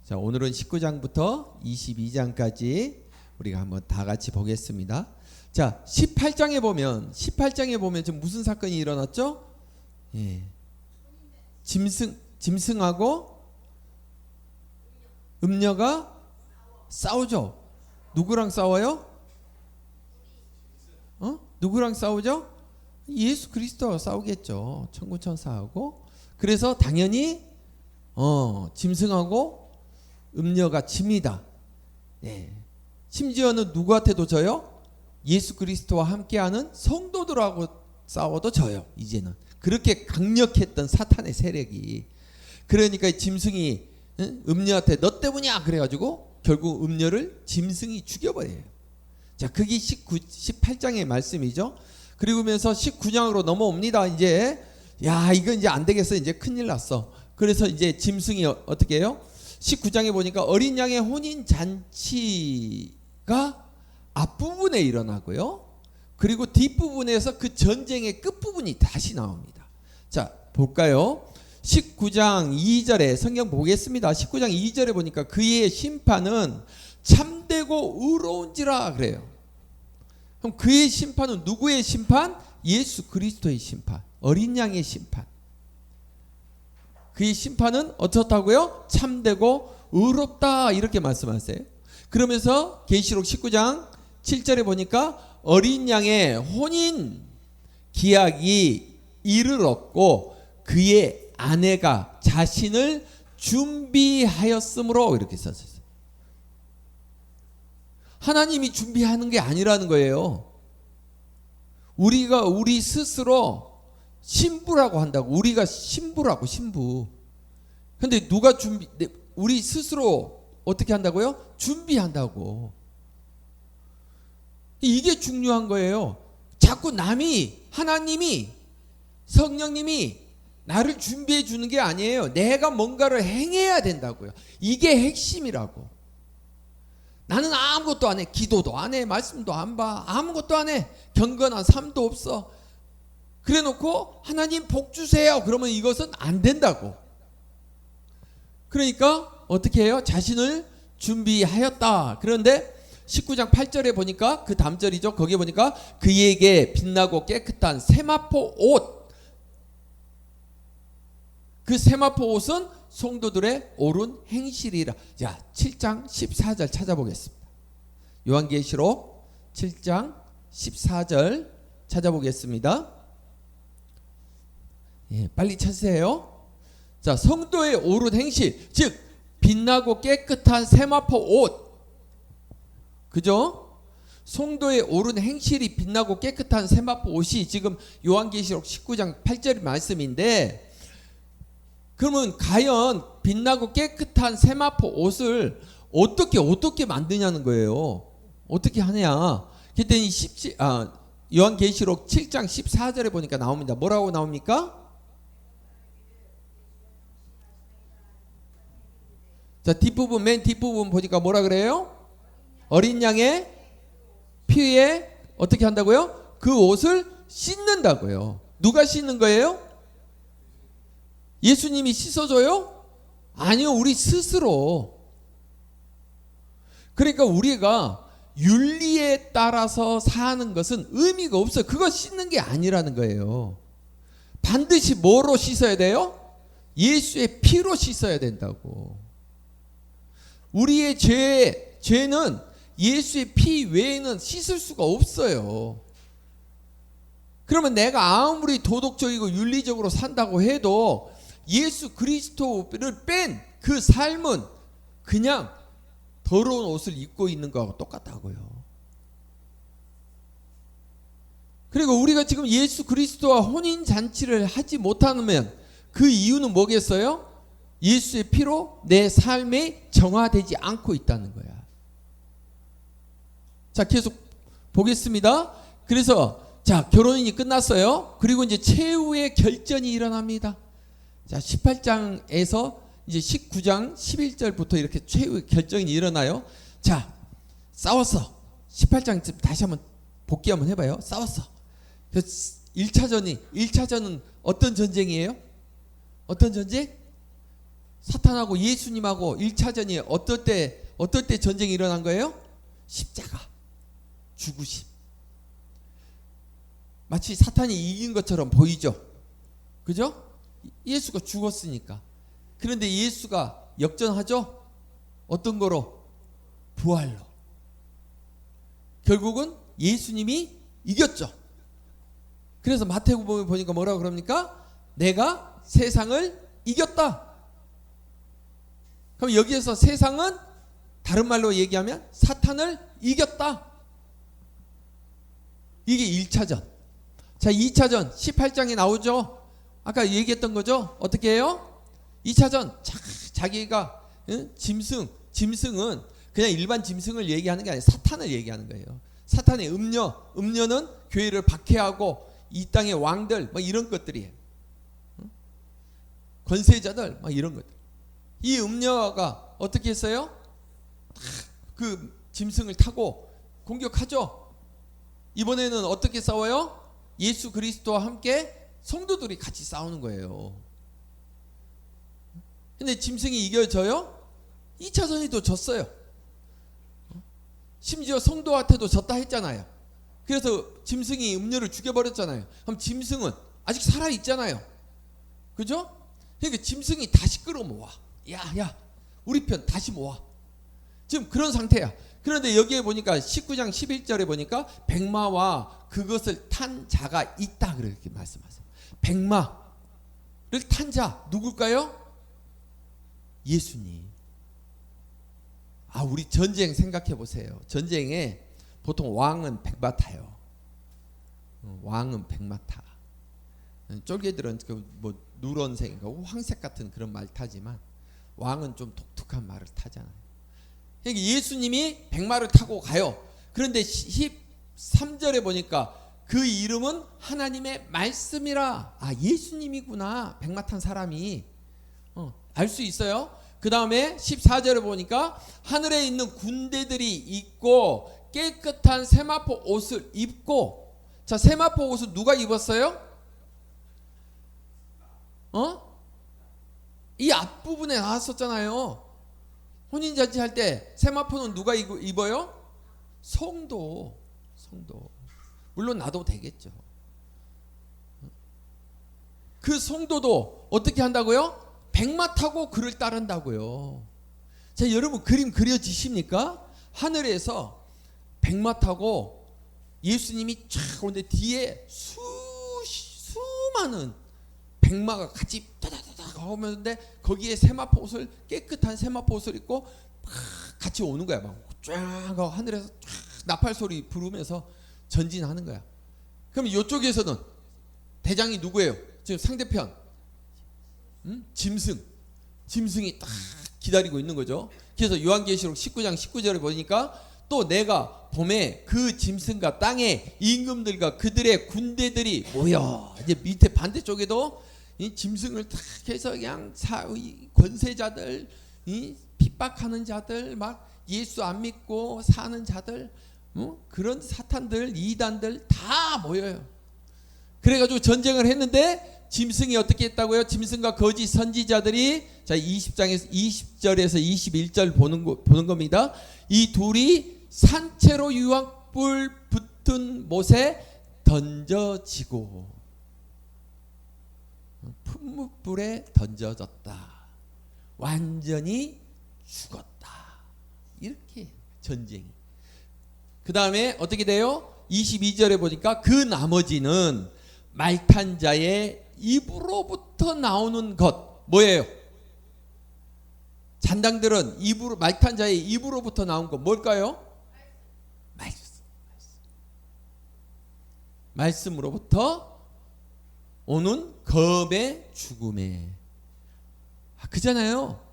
자, 오늘은 19장부터 22장까지 우리가 한번 다 같이 보겠습니다. 자, 18장에 보면 지금 무슨 사건이 일어났죠? 예. 짐승하고 음녀가 싸우죠. 누구랑 싸워요? 누구랑 싸우죠? 예수 그리스도와 싸우겠죠. 천구천사하고. 그래서 당연히 짐승하고 음녀가 집니다. 네. 심지어는 누구한테도 져요? 예수 그리스도와 함께하는 성도들하고 싸워도 져요. 이제는 그렇게 강력했던 사탄의 세력이. 그러니까 짐승이 음녀한테 너 때문이야 그래가지고 결국 음녀를 짐승이 죽여버려요. 자, 그게 18장의 말씀이죠. 그리고면서 19장으로 넘어옵니다. 이제 이건 이제 안 되겠어. 이제 큰일 났어. 그래서 이제 짐승이 어떻게 해요? 19장에 보니까 어린 양의 혼인 잔치가 앞부분에 일어나고요. 그리고 뒷부분에서 그 전쟁의 끝부분이 다시 나옵니다. 자, 볼까요? 19장 2절에 성경 보겠습니다. 19장 2절에 보니까 그의 심판은 참되고 의로운지라 그래요. 그럼 그의 심판은 누구의 심판? 예수 그리스도의 심판, 어린 양의 심판. 그의 심판은 어떻다고요? 참되고 의롭다 이렇게 말씀하세요. 그러면서 계시록 19장 7절에 보니까 어린 양의 혼인 기약이 이르렀고 그의 아내가 자신을 준비하였으므로 이렇게 썼어요. 하나님이 준비하는 게 아니라는 거예요. 우리가 우리 스스로 신부라고 한다고. 우리가 신부라고, 신부. 근데 누가 우리 스스로 어떻게 한다고요? 준비한다고. 이게 중요한 거예요. 자꾸 하나님이, 성령님이 나를 준비해 주는 게 아니에요. 내가 뭔가를 행해야 된다고요. 이게 핵심이라고. 나는 아무것도 안 해. 기도도 안 해. 말씀도 안 봐. 아무것도 안 해. 경건한 삶도 없어. 그래 놓고 하나님 복 주세요. 그러면 이것은 안 된다고. 그러니까 어떻게 해요? 자신을 준비하였다. 그런데 19장 8절에 보니까 그 다음 절이죠. 거기에 보니까 그에게 빛나고 깨끗한 세마포 옷. 그 세마포 옷은 성도들의 옳은 행실이라. 자, 7장 14절 찾아보겠습니다. 요한계시록 7장 14절 찾아보겠습니다. 예, 빨리 찾으세요. 자, 성도의 옳은 행실, 즉 빛나고 깨끗한 세마포 옷. 그죠? 성도의 옳은 행실이 빛나고 깨끗한 세마포 옷이 지금 요한계시록 19장 8절 말씀인데, 그러면 과연 빛나고 깨끗한 세마포 옷을 어떻게 만드냐는 거예요. 어떻게 하냐? 그랬더니 요한계시록 7장 14절에 보니까 나옵니다. 뭐라고 나옵니까? 자, 맨 뒷부분 보니까 뭐라 그래요? 어린 양의 피에 어떻게 한다고요? 그 옷을 씻는다고요. 누가 씻는 거예요? 예수님이 씻어줘요? 아니요, 우리 스스로. 그러니까 우리가 윤리에 따라서 사는 것은 의미가 없어요. 그거 씻는 게 아니라는 거예요. 반드시 뭐로 씻어야 돼요? 예수의 피로 씻어야 된다고. 우리의 죄는 예수의 피 외에는 씻을 수가 없어요. 그러면 내가 아무리 도덕적이고 윤리적으로 산다고 해도 예수 그리스도를 뺀 그 삶은 그냥 더러운 옷을 입고 있는 거하고 똑같다고요. 그리고 우리가 지금 예수 그리스도와 혼인잔치를 하지 못하면 그 이유는 뭐겠어요? 예수의 피로 내 삶에 정화되지 않고 있다는 거야. 자, 계속 보겠습니다. 그래서 자, 결혼이 끝났어요. 그리고 이제 최후의 결전이 일어납니다. 자, 18장에서 이제 19장 11절부터 이렇게 최후의 결전이 일어나요. 자, 싸웠어. 18장 다시 한번 복귀 한번 해봐요. 싸웠어. 1차전은 어떤 전쟁이에요? 어떤 전쟁? 사탄하고 예수님하고 1차전이 어떨 때 전쟁이 일어난 거예요? 십자가, 죽으심. 마치 사탄이 이긴 것처럼 보이죠? 그죠? 예수가 죽었으니까. 그런데 예수가 역전하죠? 어떤 거로? 부활로. 결국은 예수님이 이겼죠. 그래서 마태복음에 보니까 뭐라고 그럽니까? 내가 세상을 이겼다. 그럼 여기에서 세상은 다른 말로 얘기하면 사탄을 이겼다. 이게 1차전. 자, 2차전 18장에 나오죠. 아까 얘기했던 거죠. 어떻게 해요? 2차전 자기가 짐승은 그냥 일반 짐승을 얘기하는 게 아니라 사탄을 얘기하는 거예요. 사탄의 음녀는 교회를 박해하고 이 땅의 왕들 뭐 이런 것들이에요. 권세자들 뭐 이런 것들. 이 음녀가 어떻게 했어요? 그 짐승을 타고 공격하죠. 이번에는 어떻게 싸워요? 예수 그리스도와 함께 성도들이 같이 싸우는 거예요. 근데 짐승이 이겨져요? 2차전에도 졌어요. 심지어 성도한테도 졌다 했잖아요. 그래서 짐승이 음녀를 죽여버렸잖아요. 그럼 짐승은 아직 살아있잖아요. 그죠? 그러니까 짐승이 다시 끌어모아. 야 우리 편 다시 모아. 지금 그런 상태야. 그런데 여기에 보니까 19장 11절에 보니까 백마와 그것을 탄 자가 있다 그렇게 말씀하세요. 백마를 탄 자 누굴까요? 예수님. 우리 전쟁 생각해 보세요. 전쟁에 보통 왕은 백마 타요. 왕은 백마 타. 쫄개들은 뭐 누런색인가 황색 같은 그런 말 타지만 왕은 좀 독특한 말을 타잖아요. 그러니까 예수님이 백마를 타고 가요. 그런데 13절에 보니까 그 이름은 하나님의 말씀이라. 예수님이구나. 백마 탄 사람이. 알 수 있어요. 그 다음에 14절에 보니까 하늘에 있는 군대들이 있고 깨끗한 세마포 옷을 입고. 자, 세마포 옷을 누가 입었어요? 이 앞부분에 나왔었잖아요. 혼인잔치 할 때 세마포는 누가 입어요? 성도. 물론 나도 되겠죠. 그 성도도 어떻게 한다고요? 백마 타고 그를 따른다고요. 자, 여러분 그림 그려지십니까? 하늘에서 백마 타고 예수님이 쫙 오는데 뒤에 수많은 백마가 같이 따다다다 오는데 거기에 세마포 옷을 깨끗한 세마포 옷을 입고 같이 오는 거야. 막 쫙 하늘에서 쫙 나팔 소리 부르면서 전진하는 거야. 그럼 이쪽에서는 대장이 누구예요? 지금 상대편 짐승이 딱 기다리고 있는 거죠. 그래서 요한계시록 19장 19절에 보니까 또 내가 봄에 그 짐승과 땅의 임금들과 그들의 군대들이 모여. 이제 밑에 반대쪽에도 이 짐승을 딱 해서 그냥 권세자들, 이 핍박하는 자들, 막 예수 안 믿고 사는 자들, 그런 사탄들, 이단들 다 모여요. 그래가지고 전쟁을 했는데 짐승이 어떻게 했다고요? 짐승과 거짓 선지자들이, 자 20절에서 21절 보는 겁니다. 이 둘이 산채로 유황불 붙은 못에 던져지고噴물불에 던져졌다. 완전히 죽었다. 이렇게 전쟁이. 그 다음에 어떻게 돼요? 22절에 보니까 그 나머지는 말탄 자의 입으로부터 나오는 것. 뭐예요? 잔당들은 말탄 자의 입으로부터 나온 것 뭘까요? 말씀으로부터 오는 검의 죽음에. 그잖아요.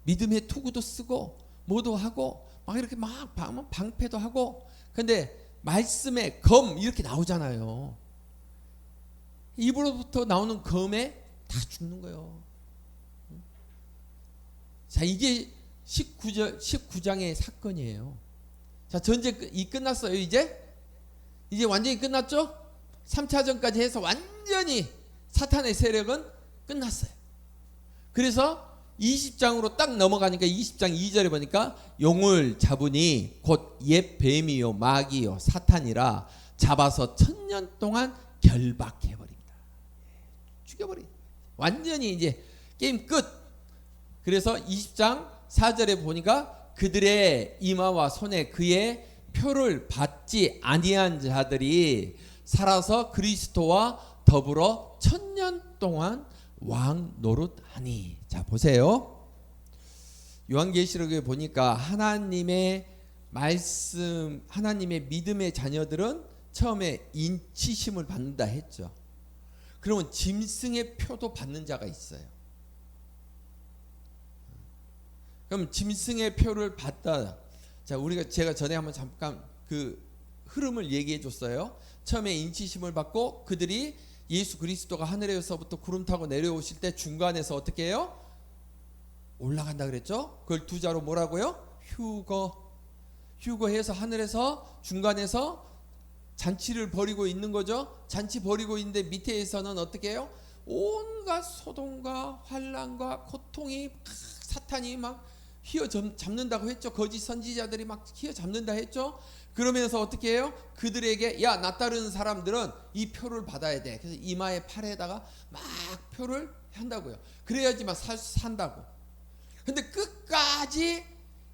믿음의 투구도 쓰고 뭐도 하고 막 이렇게 막 방패도 하고. 근데 말씀의 검 이렇게 나오잖아요. 입으로부터 나오는 검에 다 죽는 거예요. 자, 이게 19장의 사건이에요. 자, 전쟁이 끝났어요. 이제 완전히 끝났죠? 3차전까지 해서 완전히 사탄의 세력은 끝났어요. 그래서 20장으로 딱 넘어가니까 20장 2절에 보니까 용을 잡으니 곧 옛 뱀이요 마귀요 사탄이라 잡아서 1000년 동안 결박해버립니다. 죽여버리. 완전히 이제 게임 끝. 그래서 20장 4절에 보니까 그들의 이마와 손에 그의 표를 받지 아니한 자들이 살아서 그리스도와 더불어 1000년 동안 왕 노릇하니. 자 보세요. 요한계시록에 보니까 하나님의 말씀, 하나님의 믿음의 자녀들은 처음에 인치심을 받는다 했죠. 그러면 짐승의 표도 받는 자가 있어요. 그럼 짐승의 표를 받다. 자, 제가 전에 한번 잠깐 그 흐름을 얘기해 줬어요. 처음에 인치심을 받고 그들이 예수 그리스도가 하늘에서부터 구름 타고 내려오실 때 중간에서 어떻게 해요? 올라간다 그랬죠? 그걸 두 자로 뭐라고요? 휴거해서 하늘에서 중간에서 잔치를 벌이고 있는 거죠. 잔치 벌이고 있는데 밑에서는 어떻게 해요? 온갖 소동과 환난과 고통이 사탄이 막 휘어 잡는다고 했죠. 거짓 선지자들이 막 휘어 잡는다 했죠. 그러면서 어떻게 해요? 그들에게 야, 나 따르는 사람들은 이 표를 받아야 돼. 그래서 이마에 팔에다가 막 표를 한다고요. 그래야지만 산다고. 근데 끝까지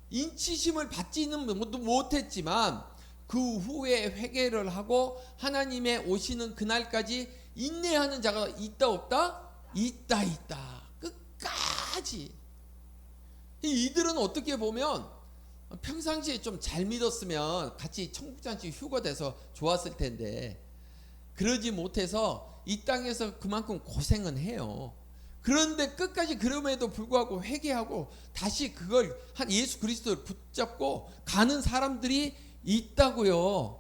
인치심을 받지는 못했지만 그 후에 회개를 하고 하나님의 오시는 그날까지 인내하는 자가 있다 없다? 있다. 끝까지. 이들은 어떻게 보면 평상시에 좀 잘 믿었으면 같이 천국잔치 휴거돼서 좋았을 텐데 그러지 못해서 이 땅에서 그만큼 고생은 해요. 그런데 끝까지 그럼에도 불구하고 회개하고 다시 그걸 한 예수 그리스도를 붙잡고 가는 사람들이 있다고요.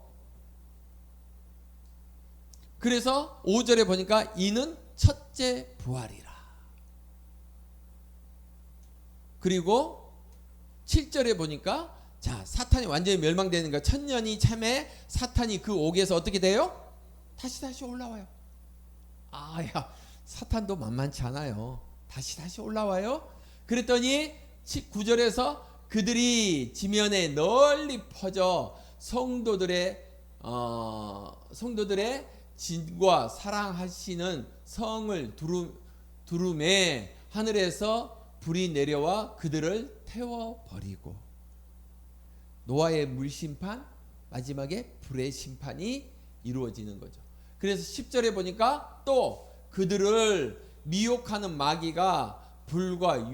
그래서 5절에 보니까 이는 첫째 부활이라. 그리고 7절에 보니까 자, 사탄이 완전히 멸망되는 거 1000년이 참에 사탄이 그 옥에서 어떻게 돼요? 다시 올라와요. 야, 사탄도 만만치 않아요. 다시 올라와요. 그랬더니 9절에서 그들이 지면에 널리 퍼져 성도들의 진과 사랑하시는 성을 두루매 하늘에서 불이 내려와 그들을 태워버리고 노아의 물심판, 마지막에 불의 심판이 이루어지는 거죠. 그래서 10절에 보니까 또 그들을 미혹하는 마귀가 불과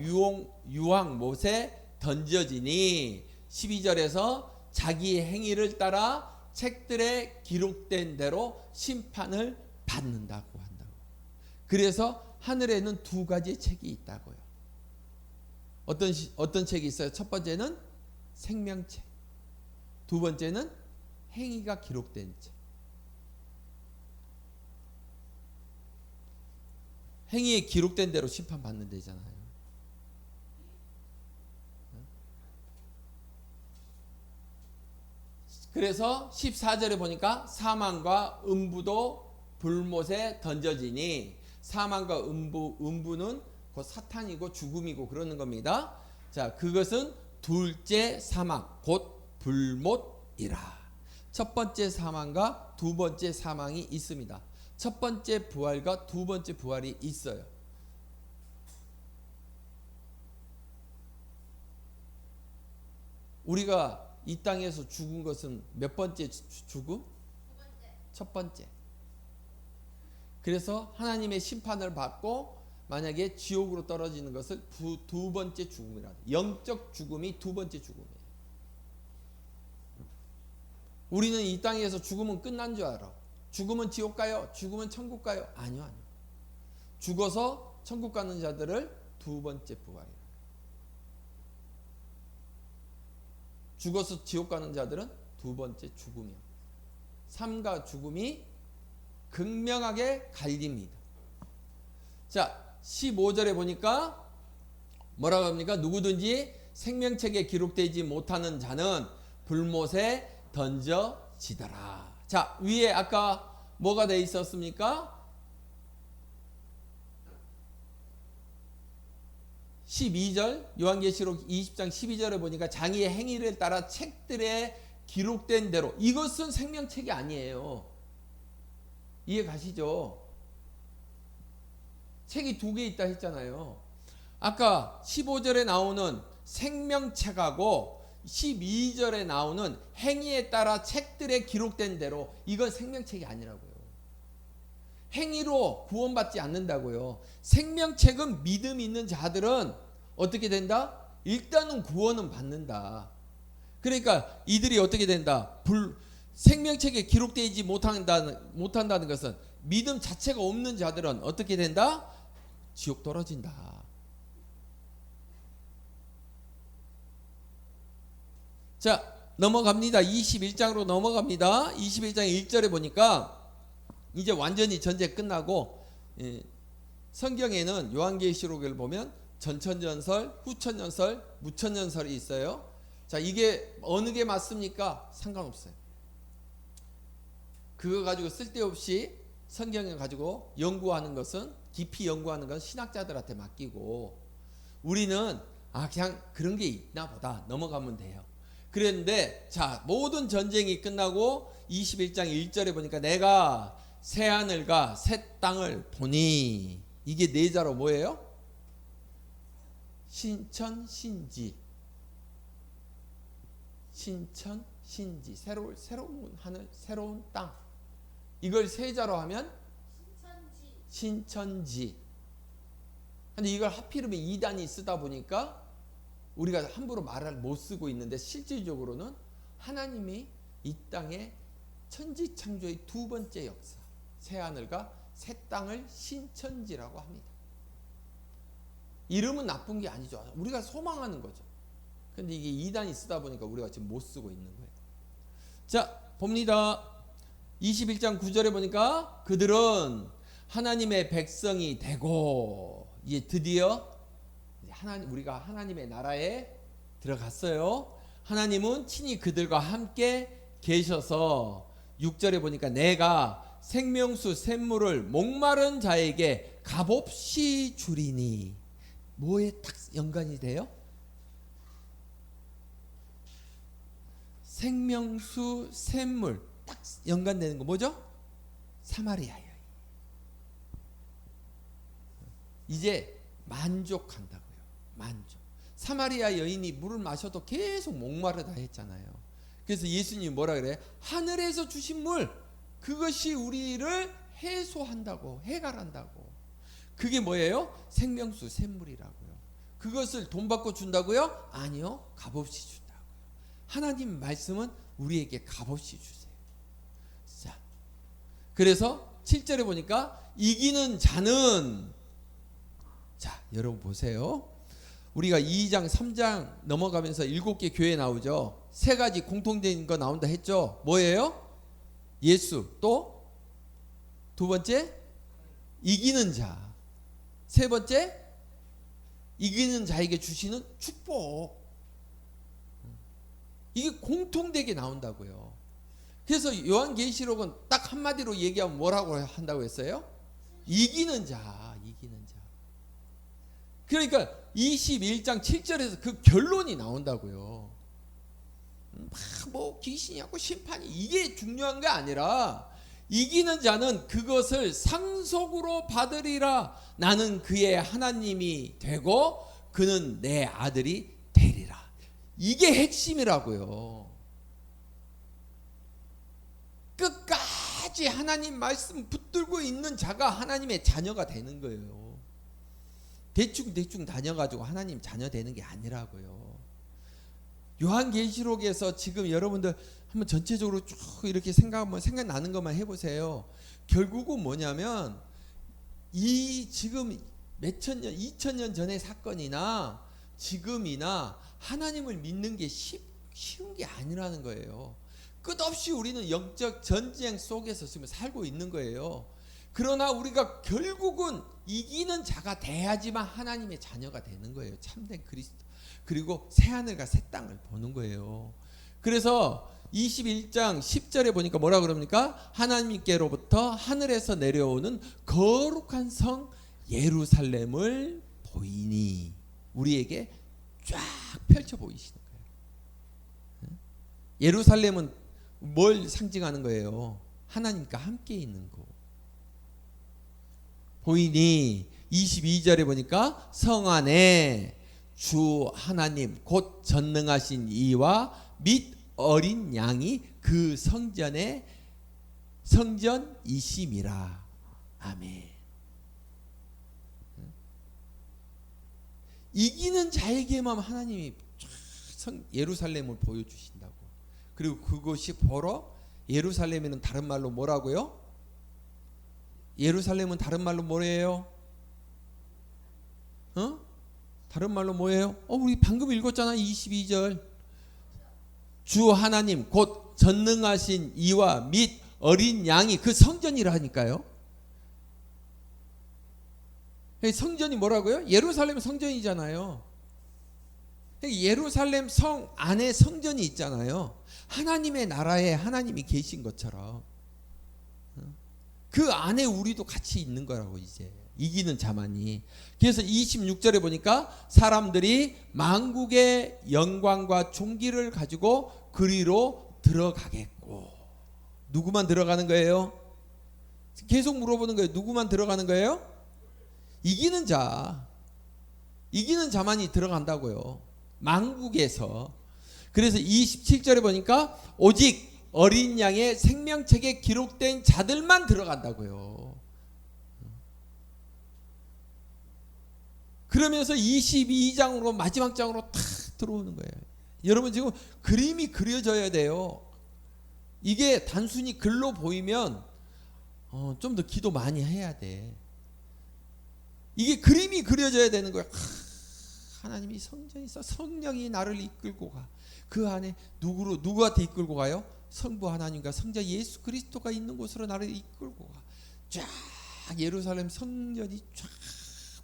유황못에 던져지니 12절에서 자기 행위를 따라 책들에 기록된 대로 심판을 받는다고 한다고. 그래서 하늘에는 두 가지 책이 있다고요. 어떤 책이 있어요? 첫 번째는 생명책, 두 번째는 행위가 기록된 책. 행위에 기록된 대로 심판받는 데잖아요. 그래서 14절에 보니까 사망과 음부도 불못에 던져지니 사망과 음부는 곧 사탄이고 죽음이고 그러는 겁니다. 자, 그것은 둘째 사망 곧 불못이라. 첫 번째 사망과 두 번째 사망이 있습니다. 첫 번째 부활과 두 번째 부활이 있어요. 우리가 이 땅에서 죽은 것은 몇 번째 죽음? 첫 번째. 그래서 하나님의 심판을 받고 만약에 지옥으로 떨어지는 것을 두 번째 죽음이라. 영적 죽음이 두 번째 죽음이에요. 우리는 이 땅에서 죽으면 끝난 줄 알아. 죽으면 지옥 가요? 죽으면 천국 가요? 아니요. 죽어서 천국 가는 자들을 두 번째 부활이에요. 죽어서 지옥 가는 자들은 두 번째 죽음이에요. 삶과 죽음이 극명하게 갈립니다. 자, 15절에 보니까 뭐라고 합니까? 누구든지 생명책에 기록되지 못하는 자는 불못에 던져지더라. 자, 위에 아까 뭐가 돼 있었습니까? 12절 요한계시록 20장 12절에 보니까 장의의 행위를 따라 책들에 기록된 대로, 이것은 생명책이 아니에요. 이해 가시죠? 책이 두 개 있다 했잖아요. 아까 15절에 나오는 생명책하고 12절에 나오는 행위에 따라 책들에 기록된 대로, 이건 생명책이 아니라고요. 행위로 구원받지 않는다고요. 생명책은 믿음 있는 자들은 어떻게 된다? 일단은 구원은 받는다. 그러니까 이들이 어떻게 된다? 생명책에 기록되지 못한다는 것은 믿음 자체가 없는 자들은 어떻게 된다? 지옥 떨어진다. 자, 넘어갑니다. 21장으로 넘어갑니다. 21장 1절에 보니까 이제 완전히 전쟁 끝나고, 성경에는 요한계시록을 보면 전천전설, 후천전설, 무천전설이 있어요. 자, 이게 어느 게 맞습니까? 상관없어요. 그거 가지고 쓸데없이 성경을 가지고 연구하는 것은, 깊이 연구하는 건 신학자들한테 맡기고, 우리는 그냥 그런 게 있나 보다 넘어가면 돼요. 그랬는데, 자, 모든 전쟁이 끝나고 21장 1절에 보니까 내가 새 하늘과 새 땅을 보니, 이게 네 자로 뭐예요? 신천 신지. 신천 신지. 새로운 하늘, 새로운 땅. 이걸 세 자로 하면 신천지. 근데 이걸 하필이면 2단이 쓰다 보니까 우리가 함부로 말을 못 쓰고 있는데, 실질적으로는 하나님이 이 땅에 천지 창조의 두 번째 역사, 새 하늘과 새 땅을 신천지라고 합니다. 이름은 나쁜 게 아니죠. 우리가 소망하는 거죠. 근데 이게 2단이 쓰다 보니까 우리가 지금 못 쓰고 있는 거예요. 자, 봅니다. 21장 9절에 보니까 그들은 하나님의 백성이 되고, 이제 드디어 우리가 하나님의 나라에 들어갔어요. 하나님은 친히 그들과 함께 계셔서 6절에 보니까 내가 생명수 샘물을 목마른 자에게 값없이 주리니. 뭐에 딱 연관이 돼요? 생명수 샘물 딱 연관되는 거 뭐죠? 사마리아 여인. 이제 만족한다고요. 만족. 사마리아 여인이 물을 마셔도 계속 목마르다 했잖아요. 그래서 예수님이 뭐라 그래? 하늘에서 주신 물, 그것이 우리를 해소한다고, 해갈한다고. 그게 뭐예요? 생명수 샘물이라고요. 그것을 돈 받고 준다고요? 아니요, 값없이 준다고요. 하나님 말씀은 우리에게 값없이 주세요. 자, 그래서 7절에 보니까 이기는 자는, 자, 여러분 보세요. 우리가 2장 3장 넘어가면서 7개 교회 나오죠. 세 가지 공통된 거 나온다 했죠. 뭐예요? 예수, 또 두 번째 이기는 자, 세 번째 이기는 자에게 주시는 축복. 이게 공통되게 나온다고요. 그래서 요한계시록은 딱 한마디로 얘기하면 뭐라고 한다고 했어요? 이기는 자, 이기는 자. 그러니까 21장 7절에서 그 결론이 나온다고요. 뭐 귀신이고 심판이, 이게 중요한 게 아니라 이기는 자는 그것을 상속으로 받으리라. 나는 그의 하나님이 되고 그는 내 아들이 되리라. 이게 핵심이라고요. 끝까지 하나님 말씀 붙들고 있는 자가 하나님의 자녀가 되는 거예요. 대충 다녀가지고 하나님 자녀 되는 게 아니라고요. 요한계시록에서 지금 여러분들 한번 전체적으로 쭉 이렇게 생각나는 것만 해보세요. 결국은 뭐냐면 이 지금 몇천 년, 2000년 전의 사건이나 지금이나 하나님을 믿는 게 쉬운 게 아니라는 거예요. 끝없이 우리는 영적 전쟁 속에서 지금 살고 있는 거예요. 그러나 우리가 결국은 이기는 자가 돼야지만 하나님의 자녀가 되는 거예요. 참된 그리스도. 그리고 새하늘과 새 땅을 보는 거예요. 그래서 21장 10절에 보니까 뭐라 그럽니까? 하나님께로부터 하늘에서 내려오는 거룩한 성 예루살렘을 보이니. 우리에게 쫙 펼쳐 보이시는 거예요. 예루살렘은 뭘 상징하는 거예요? 하나님과 함께 있는 거. 보이니 22절에 보니까 성 안에 주 하나님 곧 전능하신 이와 및 어린 양이 그 성전이심이라. 아멘. 이기는 자에게만 하나님이 예루살렘을 보여주신다고. 그리고 그것이 보러 예루살렘에는 다른 말로 뭐라고요? 예루살렘은 다른 말로 뭐예요? 다른 말로 뭐예요? 우리 방금 읽었잖아. 22절. 주 하나님 곧 전능하신 이와 및 어린 양이 그 성전이라니까요. 성전이 뭐라고요? 예루살렘 성전이잖아요. 예루살렘 성 안에 성전이 있잖아요. 하나님의 나라에 하나님이 계신 것처럼 그 안에 우리도 같이 있는 거라고. 이제 이기는 자만이. 그래서 26절에 보니까 사람들이 만국의 영광과 존귀를 가지고 그리로 들어가겠고. 누구만 들어가는 거예요? 계속 물어보는 거예요. 누구만 들어가는 거예요? 이기는 자. 이기는 자만이 들어간다고요. 만국에서. 그래서 27절에 보니까 오직 어린 양의 생명책에 기록된 자들만 들어간다고요. 그러면서 22장으로 마지막 장으로 탁 들어오는 거예요. 여러분 지금 그림이 그려져야 돼요. 이게 단순히 글로 보이면 좀 더 기도 많이 해야 돼. 이게 그림이 그려져야 되는 거야. 하나님이 성전에 있어 성령이 나를 이끌고 가. 그 안에 누구한테 이끌고 가요? 성부 하나님과 성자 예수 그리스도가 있는 곳으로 나를 이끌고 가. 쫙 예루살렘 성전이 쫙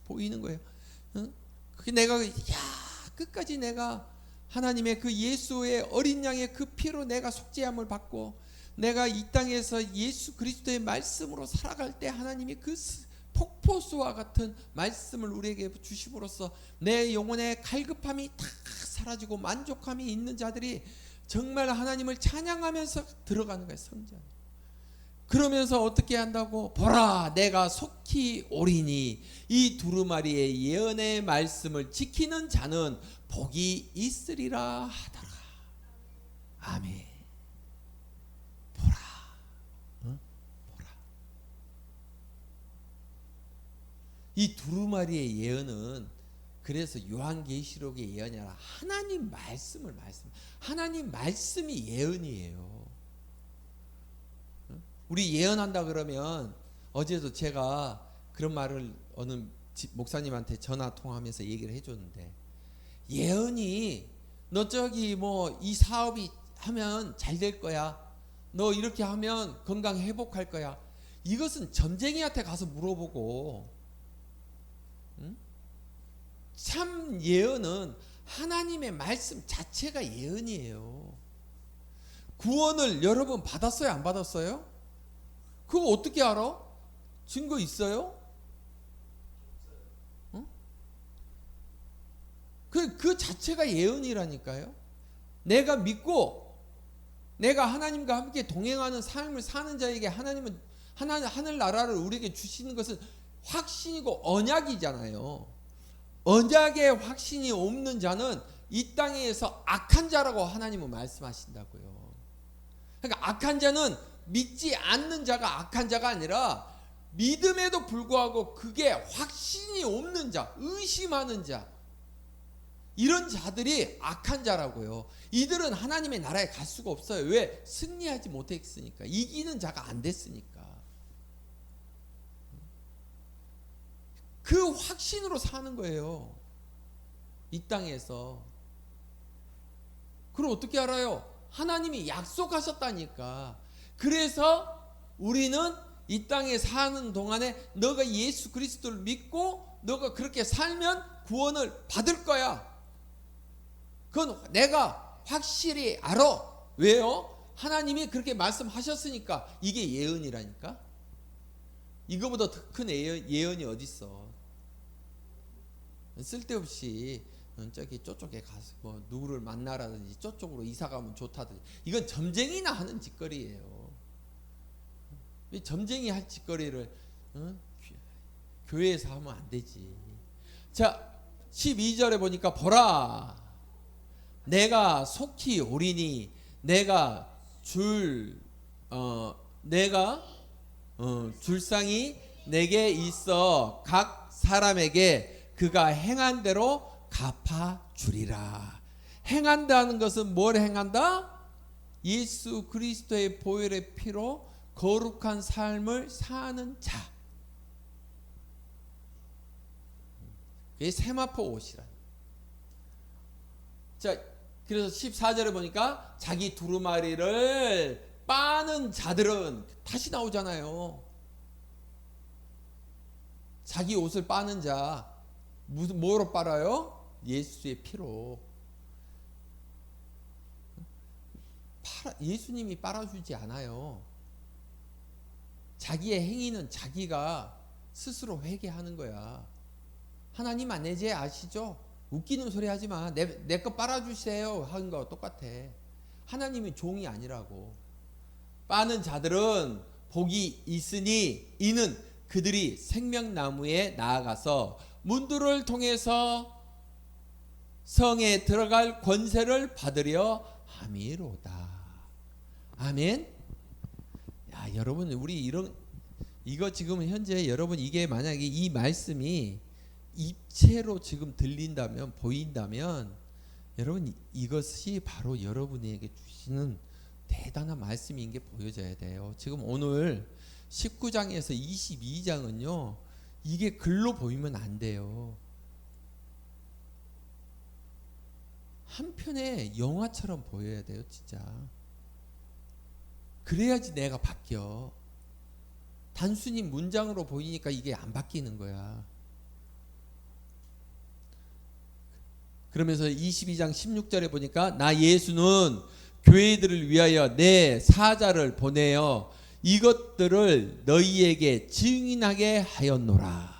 보이는 거예요. 그게 내가 끝까지 내가 하나님의 그 예수의 어린 양의 그 피로 내가 속죄함을 받고 내가 이 땅에서 예수 그리스도의 말씀으로 살아갈 때 하나님이 그 폭포수와 같은 말씀을 우리에게 주심으로써 내 영혼의 갈급함이 다 사라지고 만족함이 있는 자들이 정말 하나님을 찬양하면서 들어가는 거예요. 성전. 그러면서 어떻게 한다고? 보라 내가 속히 오리니 이 두루마리의 예언의 말씀을 지키는 자는 복이 있으리라 하더라. 아멘. 보라. 보라. 이 두루마리의 예언은 그래서 요한계시록의 예언이 아니라 하나님 말씀을 하나님 말씀이 예언이에요. 우리 예언한다 그러면 어제도 제가 그런 말을 어느 목사님한테 전화 통화하면서 얘기를 해줬는데, 예언이 너 저기 뭐 이 사업이 하면 잘 될 거야, 너 이렇게 하면 건강 회복할 거야, 이것은 점쟁이한테 가서 물어보고, 참 예언은 하나님의 말씀 자체가 예언이에요. 구원을 여러분 받았어요? 안 받았어요? 그거 어떻게 알아? 증거 있어요? 그 자체가 예언이라니까요. 내가 믿고 내가 하나님과 함께 동행하는 삶을 사는 자에게 하나님은 하늘나라를 우리에게 주시는 것은 확신이고 언약이잖아요. 언약에 확신이 없는 자는 이 땅에서 악한 자라고 하나님은 말씀하신다고요. 그러니까 악한 자는 믿지 않는 자가 악한 자가 아니라 믿음에도 불구하고 그게 확신이 없는 자, 의심하는 자, 이런 자들이 악한 자라고요. 이들은 하나님의 나라에 갈 수가 없어요. 왜? 승리하지 못했으니까. 이기는 자가 안 됐으니까. 그 확신으로 사는 거예요, 이 땅에서. 그걸 어떻게 알아요? 하나님이 약속하셨다니까. 그래서 우리는 이 땅에 사는 동안에 너가 예수 그리스도를 믿고 너가 그렇게 살면 구원을 받을 거야. 그건 내가 확실히 알아. 왜요? 하나님이 그렇게 말씀하셨으니까. 이게 예언이라니까. 이거보다 더 큰 예언이 어디 있어? 쓸데없이 저기 저쪽에 가서 뭐 누구를 만나라든지 저쪽으로 이사 가면 좋다든지, 이건 점쟁이나 하는 짓거리예요. 이 점쟁이 할 짓거리를 교회에서 하면 안 되지. 자, 12절에 보니까 보라, 내가 속히 오리니 내가 줄상이 내게 있어 각 사람에게 그가 행한 대로 갚아 주리라. 행한다는 것은 뭘 행한다? 예수 그리스도의 보혈의 피로 거룩한 삶을 사는 자. 그게 세마포 옷이라. 자, 그래서 14절에 보니까 자기 두루마리를 빠는 자들은 다시 나오잖아요. 자기 옷을 빠는 자, 무슨 뭐로 빨아요? 예수의 피로. 예수님이 빨아주지 않아요. 자기의 행위는 자기가 스스로 회개하는 거야. 하나님 안 내제 아시죠? 웃기는 소리 하지 마. 내 거 빨아주세요 하는 거 똑같아. 하나님이 종이 아니라고. 빠는 자들은 복이 있으니 이는 그들이 생명나무에 나아가서 문들을 통해서 성에 들어갈 권세를 받으려 함이로다. 아멘. 야, 여러분, 우리 이거 지금 현재 여러분, 이게 만약에 이 말씀이 입체로 지금 들린다면, 보인다면, 여러분, 이것이 바로 여러분에게 주시는 대단한 말씀인 게 보여져야 돼요. 지금 오늘 19장에서 22장은요 이게 글로 보이면 안 돼요. 한편의 영화처럼 보여야 돼요, 진짜. 그래야지 내가 바뀌어. 단순히 문장으로 보이니까 이게 안 바뀌는 거야. 그러면서 22장 16절에 보니까 나 예수는 교회들을 위하여 내 사자를 보내어 이것들을 너희에게 증인하게 하였노라.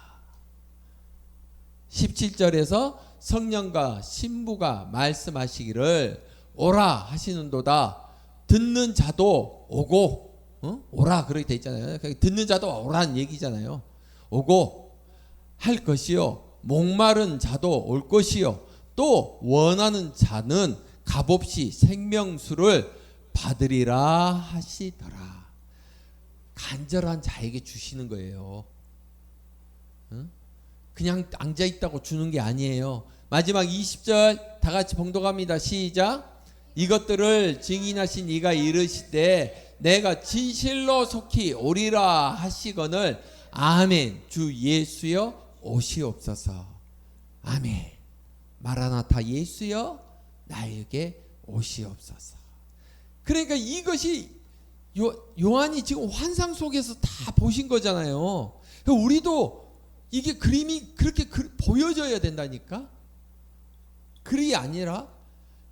17절에서 성령과 신부가 말씀하시기를 오라 하시는도다. 듣는 자도 오고, 오라 그렇게 돼 있잖아요. 듣는 자도 오라는 얘기잖아요. 오고 할 것이요, 목마른 자도 올 것이요, 또 원하는 자는 값없이 생명수를 받으리라 하시더라. 간절한 자에게 주시는 거예요. 그냥 앉아있다고 주는 게 아니에요. 마지막 20절 다 같이 봉독합니다. 시작. 이것들을 증인하신 이가 이르시되 내가 진실로 속히 오리라 하시거늘 아멘. 주 예수여 오시옵소서. 아멘. 마라나타 예수여 나에게 오시옵소서. 그러니까 이것이 요한이 지금 환상 속에서 다 보신 거잖아요. 우리도 이게 그림이 그렇게 보여져야 된다니까. 글이 아니라.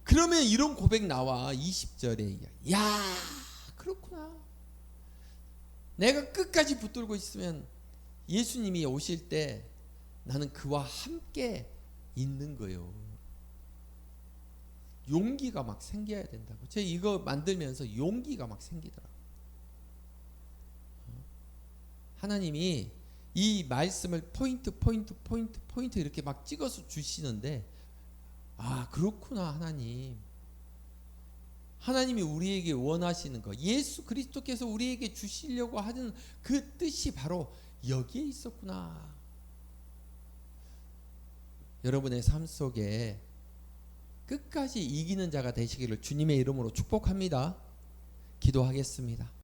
그러면 이런 고백 나와. 20절에 야 그렇구나. 내가 끝까지 붙들고 있으면 예수님이 오실 때 나는 그와 함께 있는 거예요. 용기가 막 생겨야 된다고. 제가 이거 만들면서 용기가 막 생기더라고요. 하나님이 이 말씀을 포인트 이렇게 막 찍어서 주시는데, 아 그렇구나. 하나님이 우리에게 원하시는 거, 예수 그리스도께서 우리에게 주시려고 하는 그 뜻이 바로 여기에 있었구나. 여러분의 삶 속에 끝까지 이기는 자가 되시기를 주님의 이름으로 축복합니다. 기도하겠습니다.